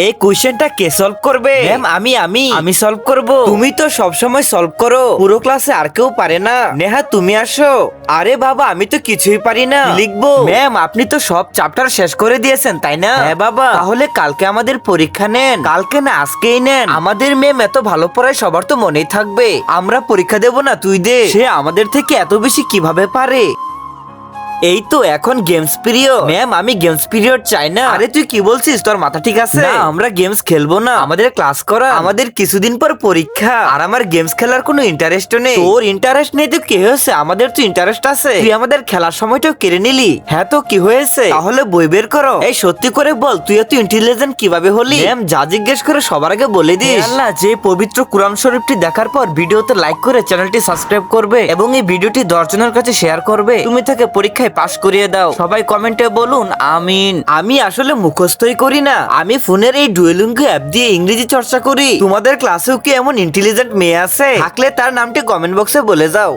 এই কোশ্চেনটা কে সলভ করবে? ম্যাম আমি সলভ করব। তুমি তো সব সময় সলভ করো, পুরো ক্লাসে আর কেউ পারে না। নেহা তুমি আসো। আরে বাবা আমি তো কিছুই পারি না, লিখবো। ম্যাম আপনি তো সব চ্যাপ্টার শেষ করে দিয়েছেন তাই না? হ্যাঁ বাবা। তাহলে কালকে আমাদের পরীক্ষা নেন। কালকে না আজকেই নেন। আমাদের ম্যাম এত ভালো পড়ায় সবার তো মনেই থাকবে। আমরা পরীক্ষা দেব না, তুই দে। সে আমাদের থেকে এত বেশি কিভাবে পারে? এই তো এখন গেমস পিরিয়ড। ম্যাম আমি গেমস পিরিয়ড চাই না। আরে তুই কি বলছিস, তোর মাথা ঠিক আছে? না আমরা গেমস খেলবো না, আমাদের ক্লাস করা। আমাদের কিছুদিন পর পরীক্ষা, আর আমার গেমস খেলার কোনো ইন্টারেস্ট নেই। তোর ইন্টারেস্ট নেই তো কি হয়েছে, আমাদের তো ইন্টারেস্ট আছে। তুই আমাদের খেলার সময়টাও কেড়ে নিলি। হ্যাঁ তো কি হয়েছে? তাহলে বই বের করো। এই সত্যি করে বল, তুই এত ইন্টেলিজেন্ট কিভাবে হলি? ম্যাম যা জিজ্ঞেস করে সবার আগে বলে দিস। আল্লাহ, যে পবিত্র কুরআন শরীফটি দেখার পর ভিডিওতে লাইক করে চ্যানেলটি সাবস্ক্রাইব করবে এবং এই ভিডিওটি 10 জনের কাছে শেয়ার করবে। তুমি তাকে পরীক্ষায় পাশ করিয়ে দাও। সবাই কমেন্টে বলুন আমিন। আমি আসলে মুখস্থই করি না, আমি ফোনের এই ডুয়েলিঙ্গো অ্যাপ দিয়ে ইংরেজি চর্চা করি। তোমাদের ক্লাসেও কি এমন ইন্টেলিজেন্ট মেয়ে আছে? থাকলে তার নামটি কমেন্ট বক্সে বলে যাও।